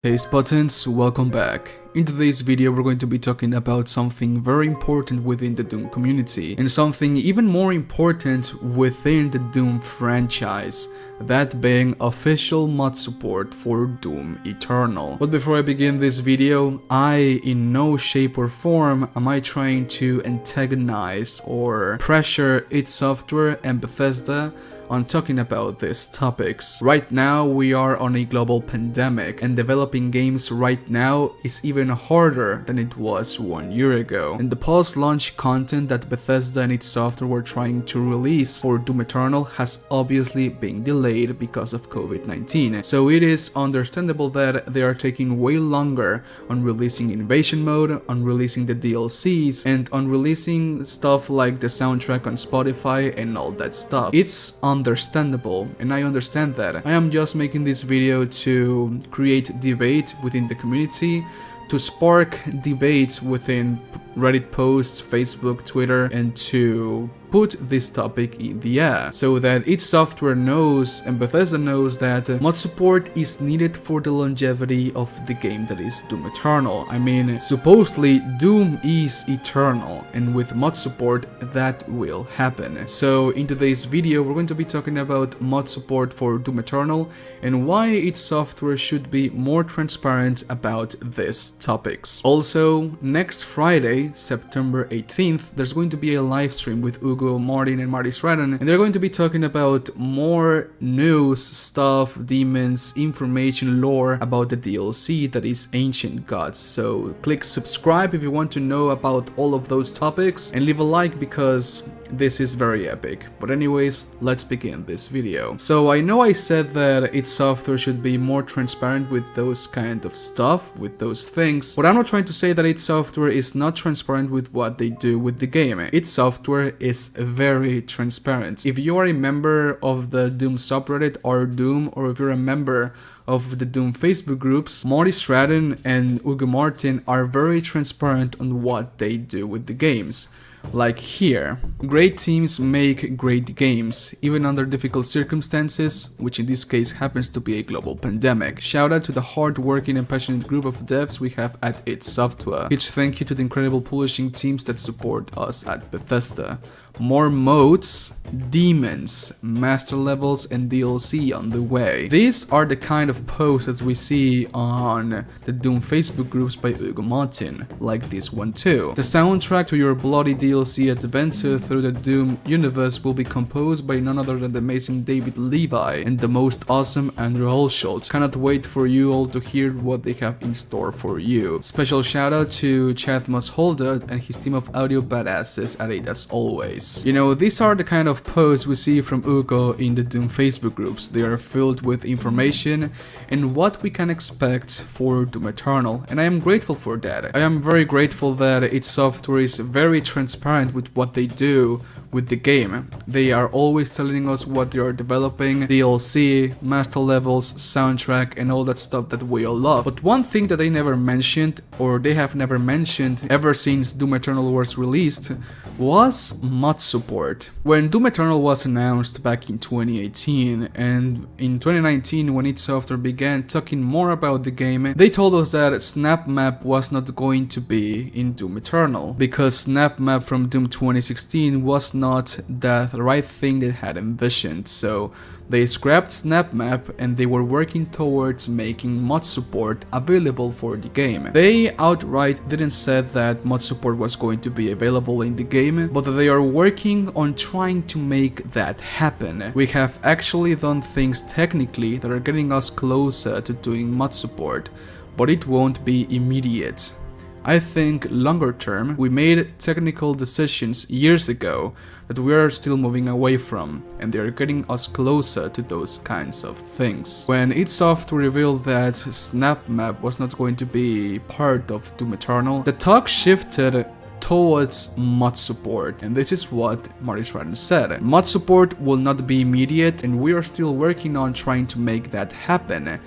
Hey Spartans, welcome back. In today's video we're going to be talking about something very important within the Doom community and something even more important within the Doom franchise, that being official mod support for Doom Eternal. But before I begin this video, I in no shape or form am I trying to antagonize or pressure Id Software and Bethesda on talking about these topics. Right now we are on a global pandemic and developing games right now is even harder than it was 1 year ago. And the post-launch content that Bethesda and its software were trying to release for Doom Eternal has obviously been delayed because of COVID-19. So it is understandable that they are taking way longer on releasing Invasion Mode, on releasing the DLCs, and on releasing stuff like the soundtrack on Spotify and all that stuff. It's understandable, and I understand that. I am just making this video to create debate within the community, to spark debates within Reddit posts, Facebook, Twitter, and to put this topic in the air so that its software knows and Bethesda knows that mod support is needed for the longevity of the game that is Doom Eternal. I mean, supposedly Doom is eternal, and with mod support that will happen. So in today's video we're going to be talking about mod support for Doom Eternal and why its software should be more transparent about these topics. Also, next Friday, September 18th, there's going to be a live stream with Ugo, Martin, and Marty Stratton, and they're going to be talking about more news, stuff, demons, information, lore about the DLC that is Ancient Gods. So click subscribe if you want to know about all of those topics, and leave a like because this is very epic. But anyways, let's begin this video. So I know I said that its software should be more transparent with those kind of stuff, with those things, but I'm not trying to say that its software is not transparent with what they do with the game. Its software is very transparent. If you are a member of the Doom subreddit or Doom, or if you're a member of the Doom Facebook groups, Marty Stratton and Ugo Martin are very transparent on what they do with the games. Like here, great teams make great games, even under difficult circumstances, which in this case happens to be a global pandemic. Shout out to the hard-working and passionate group of devs we have at Id Software. Huge thank you to the incredible publishing teams that support us at Bethesda. More modes, demons, master levels, and DLC on the way. These are the kind of posts that we see on the Doom Facebook groups by Ugo Martin, like this one too. The soundtrack to your bloody DLC adventure through the Doom universe will be composed by none other than the amazing David Levi and the most awesome Andrew Holsholt. Cannot wait for you all to hear what they have in store for you. Special shout out to Chad Holder and his team of audio badasses at it as always. You know, these are the kind of posts we see from Ugo in the Doom Facebook groups. They are filled with information and what we can expect for Doom Eternal, and I am grateful for that. I am very grateful that its software is very transparent with what they do with the game. They are always telling us what they are developing, DLC, master levels, soundtrack, and all that stuff that we all love. But one thing that they never mentioned, or they have never mentioned ever since Doom Eternal was released, was mod support. When Doom Eternal was announced back in 2018, and in 2019 when id Software began talking more about the game, they told us that Snap Map was not going to be in Doom Eternal, because Snap Map from Doom 2016 was not the right thing they had envisioned. So they scrapped Snap Map and they were working towards making mod support available for the game. They outright didn't say that mod support was going to be available in the game, but they are working on trying to make that happen. We have actually done things technically that are getting us closer to doing mod support, but it won't be immediate. I think longer term, we made technical decisions years ago that we are still moving away from, and they are getting us closer to those kinds of things. When id Software revealed that Snap Map was not going to be part of Doom Eternal, the talk shifted towards mod support, and this is what Marty Stratton said. Mod support will not be immediate, and we are still working on trying to make that happen,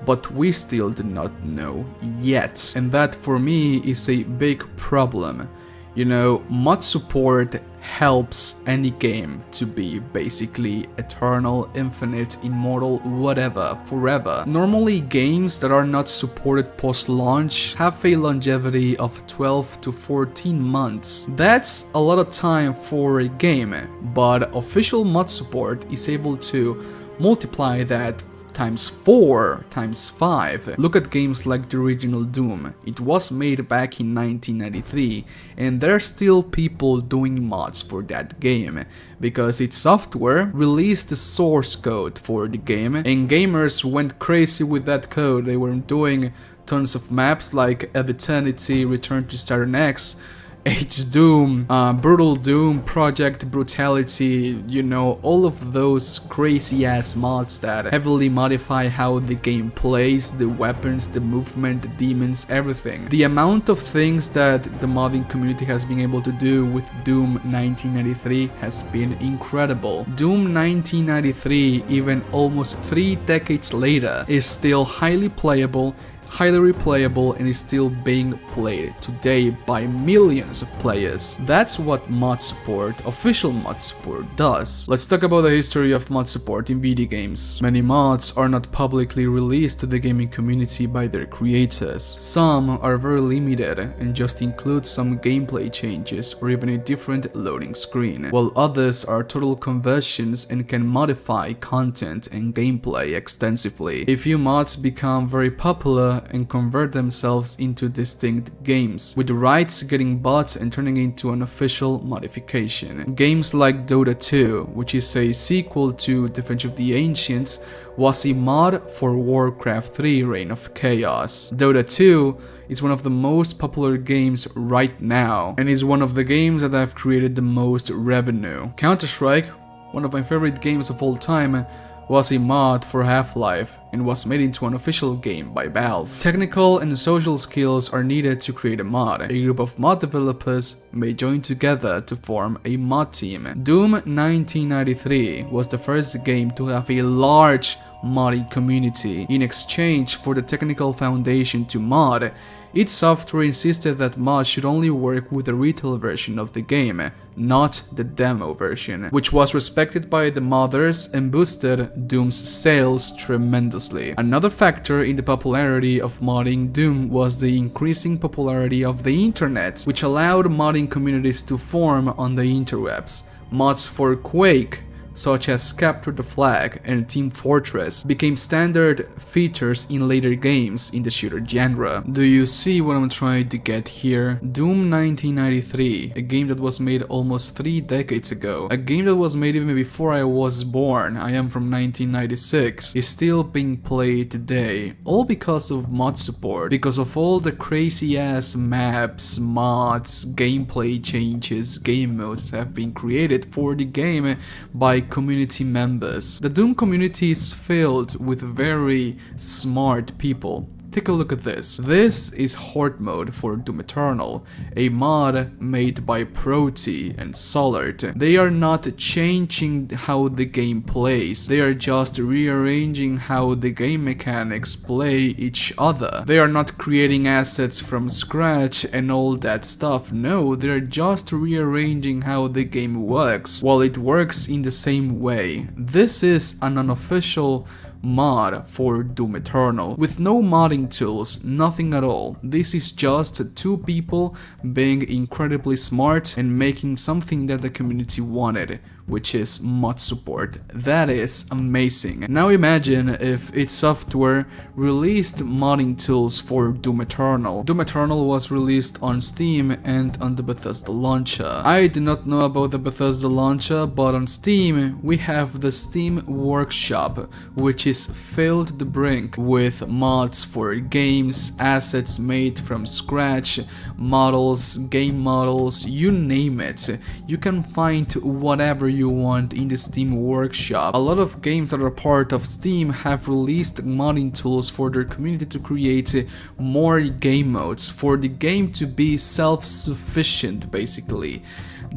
but we still do not know yet. And that for me is a big problem. You know, mod support helps any game to be basically eternal, infinite, immortal, whatever, forever. Normally, games that are not supported post-launch have a longevity of 12 to 14 months. That's a lot of time for a game, but official mod support is able to multiply that times 4, times 5. Look at games like the original Doom. It was made back in 1993 and there are still people doing mods for that game because id Software released the source code for the game and gamers went crazy with that code. They were doing tons of maps like Eternity, Return to Saturn X, H-Doom, Brutal Doom, Project Brutality, you know, all of those crazy ass mods that heavily modify how the game plays, the weapons, the movement, the demons, everything. The amount of things that the modding community has been able to do with Doom 1993 has been incredible. Doom 1993, even almost 3 decades later, is still highly playable, highly replayable, and is still being played today by millions of players. That's what mod support, official mod support, does. Let's talk about the history of mod support in video games. Many mods are not publicly released to the gaming community by their creators. Some are very limited and just include some gameplay changes or even a different loading screen, while others are total conversions and can modify content and gameplay extensively. A few mods become very popular and convert themselves into distinct games, with the rights getting bought and turning into an official modification. Games like Dota 2, which is a sequel to Defense of the Ancients, was a mod for Warcraft 3 Reign of Chaos. Dota 2 is one of the most popular games right now, and is one of the games that have created the most revenue. Counter-Strike, one of my favorite games of all time, was a mod for Half-Life and was made into an official game by Valve. Technical and social skills are needed to create a mod. A group of mod developers may join together to form a mod team. Doom 1993 was the first game to have a large modding community. In exchange for the technical foundation to mod, id Software insisted that mods should only work with the retail version of the game, not the demo version, which was respected by the modders and boosted Doom's sales tremendously. Another factor in the popularity of modding Doom was the increasing popularity of the internet, which allowed modding communities to form on the interwebs. Mods for Quake, such as Capture the Flag and Team Fortress, became standard features in later games in the shooter genre. Do you see what I'm trying to get here? Doom 1993, a game that was made almost 3 decades ago, a game that was made even before I was born, I am from 1996, is still being played today, all because of mod support, because of all the crazy ass maps, mods, gameplay changes, game modes that have been created for the game by community members. The Doom community is filled with very smart people. Take a look at this. This is Horde mode for Doom Eternal, a mod made by Proti and Solart. They are not changing how the game plays, they are just rearranging how the game mechanics play each other. They are not creating assets from scratch and all that stuff, no, they are just rearranging how the game works, while it works in the same way. This is an unofficial mod for Doom Eternal, with no modding tools, nothing at all. This is just 2 people being incredibly smart and making something that the community wanted, which is mod support. That is amazing. Now imagine if id Software released modding tools for Doom Eternal. Doom Eternal was released on Steam and on the Bethesda launcher. I do not know about the Bethesda launcher, but on Steam we have the Steam Workshop, which is filled to the brink with mods for games, assets made from scratch, models, game models, you name it. You can find whatever you want in the Steam Workshop. A lot of games that are part of Steam have released modding tools for their community to create more game modes, for the game to be self-sufficient basically.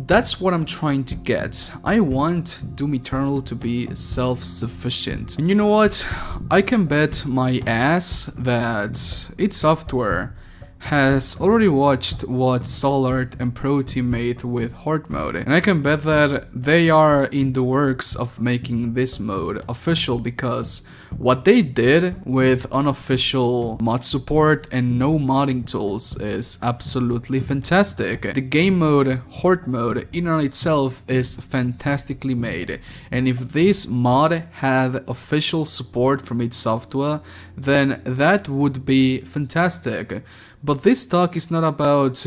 That's what I'm trying to get. I want Doom Eternal to be self-sufficient. And you know what? I can bet my ass that id Software has already watched what Solart and Proti made with Horde mode, and I can bet that they are in the works of making this mode official, because what they did with unofficial mod support and no modding tools is absolutely fantastic. The game mode, Horde mode, in and of itself is fantastically made, and if this mod had official support from Id Software, then that would be fantastic. But this talk is not about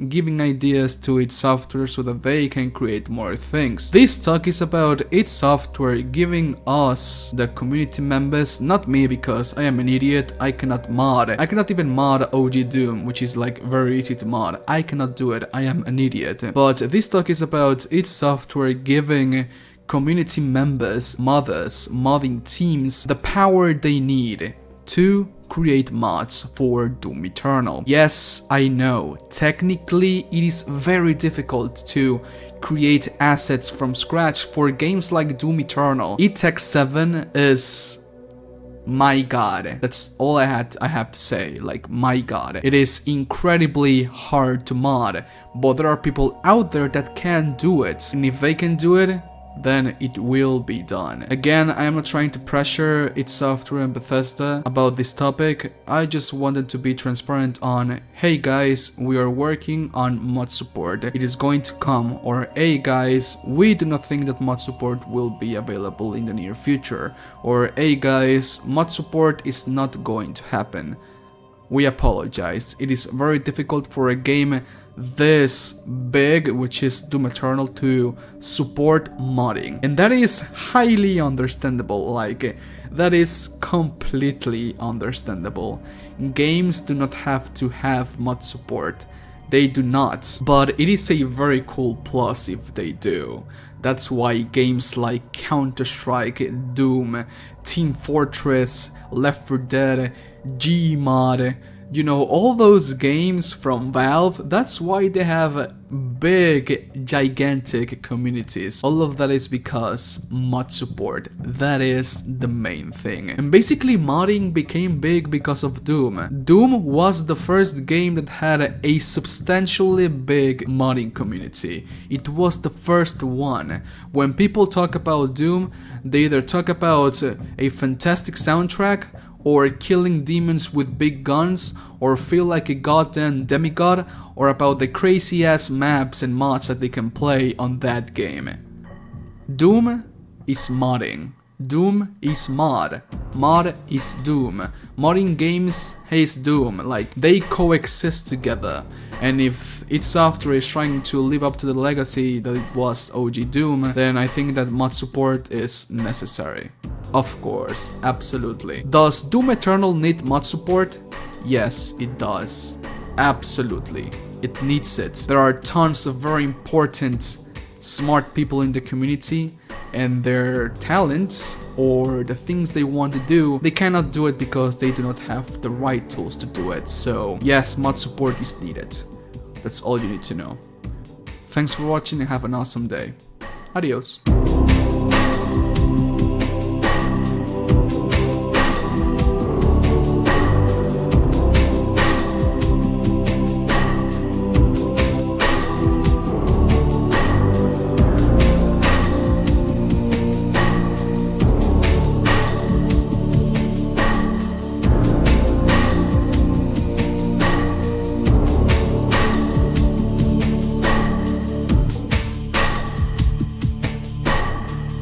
giving ideas to Id Software so that they can create more things. This talk is about Id Software giving us, the community members, not me because I am an idiot, I cannot mod. I cannot even mod OG Doom, which is like very easy to mod. I cannot do it, I am an idiot. But this talk is about Id Software giving community members, modders, modding teams, the power they need to create mods for Doom Eternal. Yes, I know, technically it is very difficult to create assets from scratch for games like Doom Eternal. Id Tech 7 is, my god, that's all I have to say, like, my god. It is incredibly hard to mod, but there are people out there that can do it, and if they can do it, then it will be done. Again, I am not trying to pressure Id Software and Bethesda about this topic. I just wanted to be transparent on, hey guys, we are working on mod support. It is going to come, or hey guys, we do not think that mod support will be available in the near future, or hey guys, mod support is not going to happen. We apologize. It is very difficult for a game this big, which is Doom Eternal, to support modding, and that is highly understandable. Like, that is completely understandable. Games do not have to have mod support, they do not, but it is a very cool plus if they do. That's why games like Counter-Strike, Doom, Team Fortress, Left 4 Dead, Gmod, you know, all those games from Valve, that's why they have big, gigantic communities. All of that is because mod support, that is the main thing. And basically modding became big because of Doom. Doom was the first game that had a substantially big modding community. It was the first one. When people talk about Doom, they either talk about a fantastic soundtrack, or killing demons with big guns, or feel like a goddamn demigod, or about the crazy ass maps and mods that they can play on that game. Doom is modding. Doom is mod. Mod is Doom. Modding games is Doom. Like, they coexist together. And if Id Software is trying to live up to the legacy that it was OG Doom, then I think that mod support is necessary. Of course, absolutely. Does Doom Eternal need mod support? Yes, it does. Absolutely. It needs it. There are tons of very important, smart people in the community, and their talent, or the things they want to do, they cannot do it because they do not have the right tools to do it. So yes, mod support is needed. That's all you need to know. Thanks for watching and have an awesome day. Adios.